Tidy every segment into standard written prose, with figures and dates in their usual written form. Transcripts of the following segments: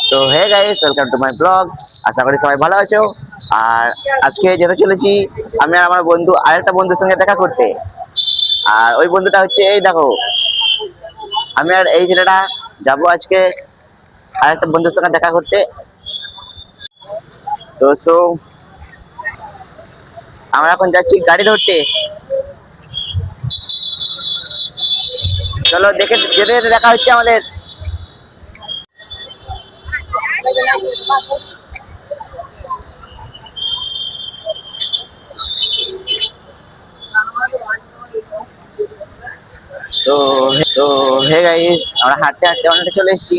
তো hey guys, welcome to my blog. আশা করি সবাই ভালো আছো। আর আজকে যেতে চলেছি আমি আর আমার বন্ধু আরেকটা বন্ধুর সঙ্গে দেখা করতে। আর ওই বন্ধুটা হচ্ছে, এই দেখো, আমি আর এই ছেলেটা যাবো আজকে আরেকটা বন্ধুর সঙ্গে দেখা করতে। তো আমরা এখন যাচ্ছি গাড়ি ধরতে। চলো দেখে যেতে যেতে দেখা হচ্ছে আমাদের। তো তো হে গাইস, আমরা হাঁটতে হাঁটতে অনেকটা চলে এসেছি।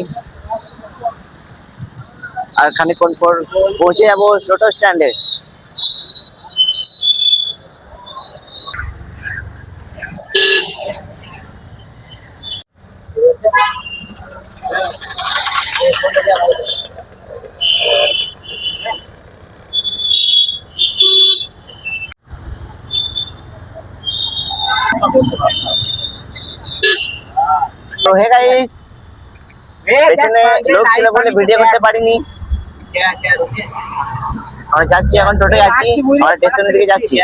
আর খানিকক্ষণ পর পৌঁছে যাবো টোটো স্ট্যান্ডে। তো হে গাইস, পেছনে লোক ছিল বলে ভিডিও করতে পারিনি। আমরা যাচ্ছি, এখন টোটো যাচ্ছি, আমরা স্টেশনের দিকে যাচ্ছি।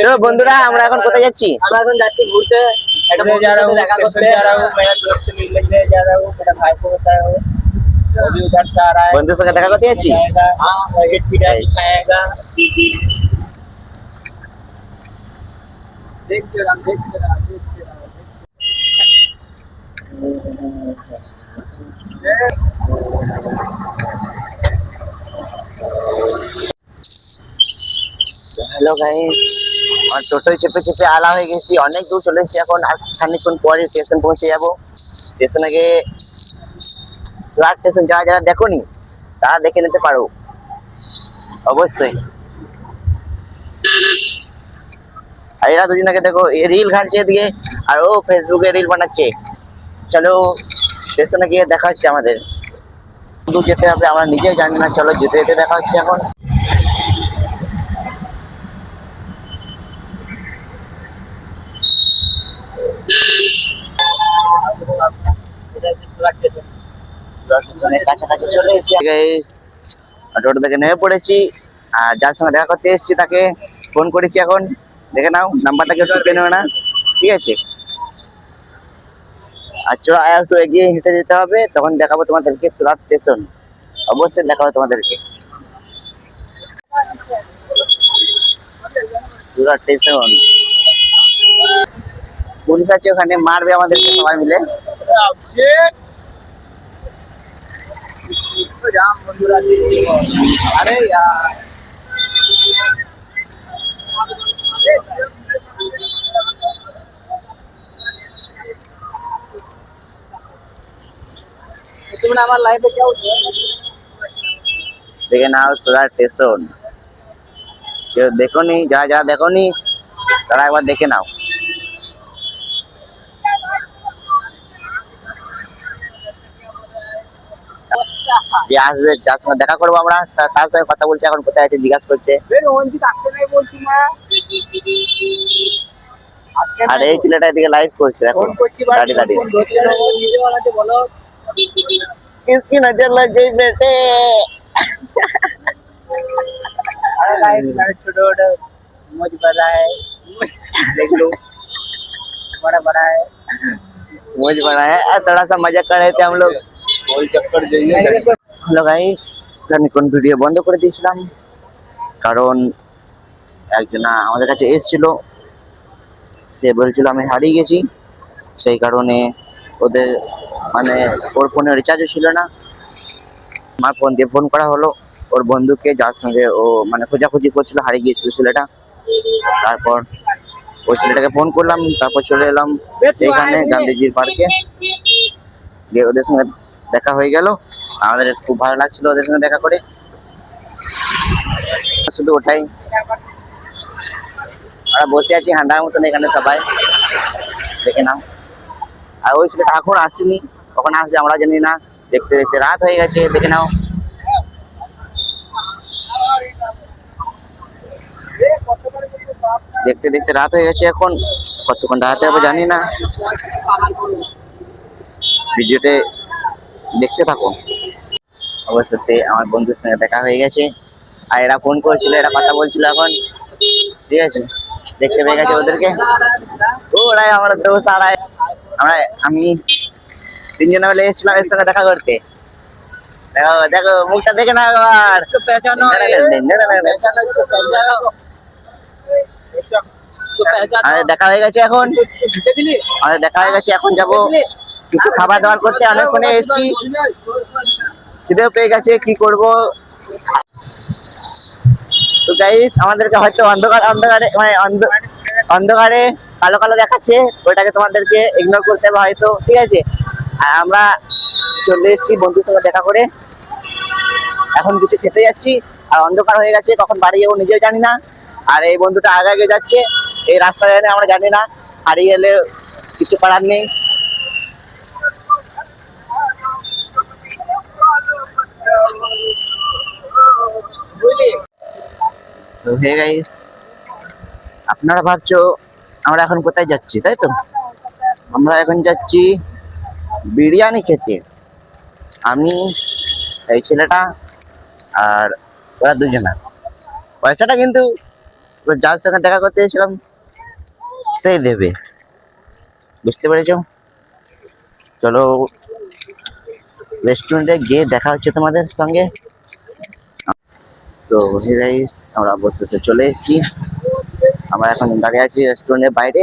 তো বন্ধুরা, আমরা এখন কোথায় যাচ্ছি? আমরা এখন যাচ্ছি ঘুরতে, একটা বন্ধুর সাথে দেখা করতে। বন্ধুর সঙ্গে দেখা করতে যাচ্ছি। হ্যালো গাইস, আর টোটোয় চেপে চেপে আলা হয়ে গেছি, অনেক দূর চলে এসেছি। এখন আর খানিকক্ষণ পরে স্টেশন পৌঁছে যাবো। স্টেশনে গিয়ে সুরাট স্টেশন যারা যারা দেখোনি তারা দেখে নিতে পারো অবশ্যই। আর এরা দুজনকে দেখো, এ রিল ঘাটছে এদিকে, আর ও ফেসবুকে রিল বানাচ্ছে। চলো স্টেশনে গিয়ে দেখা হচ্ছে আমাদের। দূর যেতে হবে আমরা নিজেও জানি না, চলো যেতে যেতে দেখা হচ্ছে এখন। কাছাকাছি চলে এসেছি গাইস, টোটো থেকে নেমে পড়েছি। আর যার সঙ্গে দেখা করতে এসেছি তাকে ফোন করেছি। এখন দেখে নাও, নাম্বারটা কেউ টিপে নেবে না, ঠিক আছে? আর চলো আর একটু এগিয়ে হেঁটে যেতে হবে, তখন দেখাবো তোমাদেরকে সুরাট স্টেশন। অবশ্যই দেখাবো তোমাদেরকে সুরাট স্টেশন। পুলিশ আছে ওখানে, মারবে আমাদেরকে সবাই মিলে। আরে यार, तुमने हमारे लाइफ में क्या होता দেখে নাও সুরাট স্টেশন। কেউ দেখোনি, যারা যারা দেখোনি তারা একবার দেখে নাও। যে আসবে, যার সঙ্গে দেখা করবো আমরা, তার সঙ্গে কথা বলছে। এখন কোথায় আছে জিজ্ঞাসা করছে। আর এই ছেলেটা এদিকে লাইভ করছে, দেখো দাঁড়িয়ে দাঁড়িয়ে। किसकी नजर लग गई बेटे? अरे गाइस, मेरा छोटा छोटा मौज कर रहा है, देख लो, बड़ा बड़ा है। मौज बना है, थोड़ा सा मजा कर रहे थे हम लोग। गोल चक्कर जाइए। হ্যালো গাইস, খানিকক্ষণ ভিডিও বন্ধ করে দিয়েছিলাম কারণ একজন আমাদের কাছে এসেছিল। সে বলছিল আমি হারিয়ে গেছি, সেই কারণে ওদের মানে ওর ফোনে রিচার্জও ছিল না। আমার ফোন দিয়ে ফোন করা হলো ওর বন্ধুকে, যার সঙ্গে ও মানে খোঁজাখুঁজি করছিল, হারিয়ে গিয়েছিল ছেলেটা। তারপর ওই ছেলেটাকে ফোন করলাম, তারপর চলে এলাম এখানে গান্ধীজির পার্কে। গিয়ে ওদের সঙ্গে দেখা হয়ে গেল, আমাদের খুব ভালো লাগছিল ওদের সঙ্গে দেখা করে। শুধু ওটাই, আমরা বসে আছি হাঁটার মতন এখানে সবাই, দেখে নাও। আর ওই ছেলেটা এখন আসেনি, কখন আসবে আমরা জানি না। দেখতে দেখতে রাত হয়ে গেছে, দেখে নাও। দেখতে দেখতে রাত হয়ে গেছে, এখন কতক্ষণ দাঁড়াতে হবে জানি না। ভিডিওতে দেখতে থাকো। অবশেষে আমার বন্ধুর সঙ্গে দেখা হয়ে গেছে, আর এরা ফোন করেছিল, এরা কথা বলছিল এখন, ঠিক আছে। দেখতে পেয়ে গেছে ওদেরকে, ওরাই আমার দোস্ত, আর আমি তিনজনে মিলে এসেছিলাম এর সঙ্গে দেখা করতে। দেখো দেখো মুখটা দেখে না আবার। আমাদের দেখা হয়ে গেছে এখন, যাবো কিছু খাবার দাবার করতে। অনেকক্ষণে এসেছি, খিদেও পেয়ে গেছে, কি করব। তো গাইস আমাদেরকে হয়তো অন্ধকারে মানে অন্ধকারে কালো কালো দেখাচ্ছে, ওইটাকে তোমাদেরকে ইগনোর করতে হবে হয়তো, ঠিক আছে। আর আমরা চলে এসেছি বন্ধুর সঙ্গে দেখা করে, এখন কিছু খেতে যাচ্ছি। আর অন্ধকার হয়ে গেছে, কখন বাড়ি যাবো নিজেও জানি না। আর এই বন্ধুটা আগে আগে যাচ্ছে, এই রাস্তা জানি আমরা জানি না, হারিয়ে গেলে কিছু করার নেই। তো হে গাইস, আপনারা ভাবছো আমরা এখন কোথায় যাচ্ছি, তাই তো? আমরা এখন যাচ্ছি বিরিয়ানি খেতে, আমি, এই ছেলেটা, আর ওরা দুজনা। পয়সাটা কিন্তু যার সঙ্গে দেখা করতে এসেছিলাম সেই দেবে, বুঝতে পেরেছো? চলো রেস্টুরেন্টে গিয়ে দেখা হচ্ছে তোমাদের সঙ্গে। তো হে গাইস, আমরা অবশেষে চলে এসেছি। আমরা এখন দাঁড়িয়ে আছি রেস্টুরেন্টের বাইরে।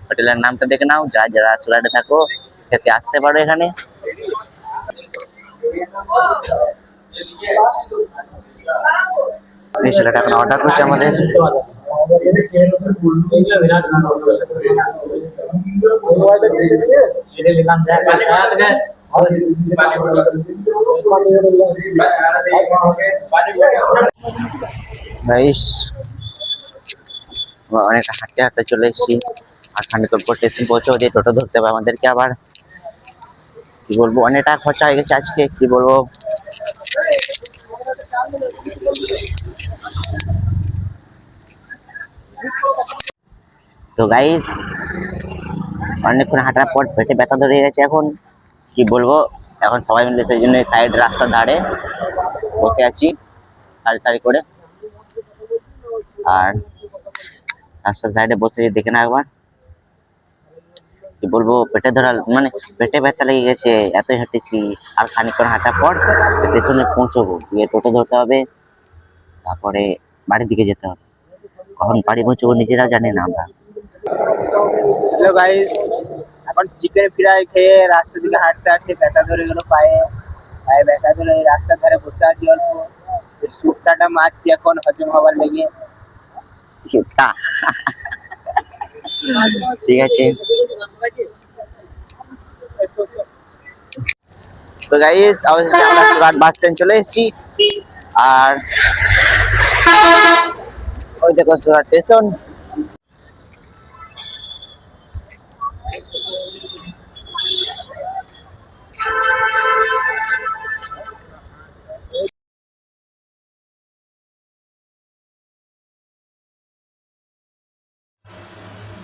হোটেলের নামটা দেখে নাও, যারা সুরাটে থাকো খেতে আসতে পারো এখানে। এই ছেলেটা এখন অর্ডার করছে আমাদের। গাইস অনেকটা হাঁটতে হাঁটতে চলে এসেছি, আর খানিকক্ষণ পর স্টেশন পৌঁছেও দিয়ে টোটো ধরতে হবে আমাদেরকে আবার। কি বলবো, অনেকটা খরচা হয়ে গেছে আজকে, কি বলবো। তো গাইস অনেকক্ষণ হাঁটার পর পেটে ব্যথা ধরে গেছে এখন, কি বলবো। এখন সবাই মিলে সেই জন্য সাইড রাস্তার ধারে বসে আছি সারি সারি করে। আর রাস্তার সাইডে বসে দেখে না একবার, কি বলবো, পেটে ধরা মানে পেটে ব্যথা লেগে গেছে, এতই হেঁটেছি। আর খানিকক্ষণ হাঁটার পর স্টেশনে পৌঁছবো, গিয়ে টোটো ধরতে হবে, তারপরে বাড়ির দিকে যেতে হবে। কখন বাড়ি পৌঁছবো নিজেরাও জানি না আমরা। হ্যালো গাইস, এখন চিকেন ফ্রাই খেয়ে রাস্তার দিকে হাঁটতে হাঁটতে ব্যথা ধরে গেল পায়ে। পায়ে ব্যথা ধরে এই রাস্তার ধারে বসে আছি অল্প, শুটটাটা মারছি এখন হজম হবার লেগে। সুটটা ঠিক আছে। তো গাইস অবশেষে আমরা সুরাট বাস স্ট্যান্ড চলে এসেছি, আর ওই দেখো সুরাট স্টেশন।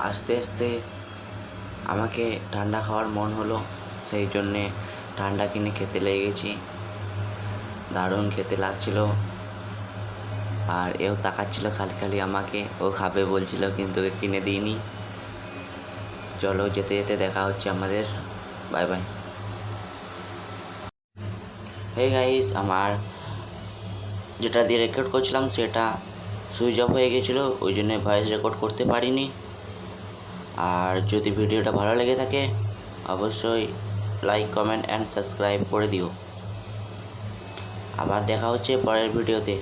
আস্তে আস্তে আমাকে ঠান্ডা খাওয়ার মন হলো, সেই জন্যে ঠান্ডা কিনে খেতে লেগে গেছি। দারুণ খেতে লাগছিল, আর এও তাকাচ্ছিল খালি খালি আমাকে, ও খাবে বলছিল কিন্তু ওকে কিনে দিইনি। চলো যেতে যেতে দেখা হচ্ছে আমাদের, বাই বাই। হে গাইস, আমার যেটা দিয়ে রেকর্ড করছিলাম সেটা সুইচ অফ হয়ে গেছিলো, ওই জন্য ভয়েস রেকর্ড করতে পারিনি। আর যদি ভিডিওটা ভালো লেগে থাকে অবশ্যই লাইক, কমেন্ট অ্যান্ড সাবস্ক্রাইব করে দিও। আবার দেখা হচ্ছে পরের ভিডিওতে।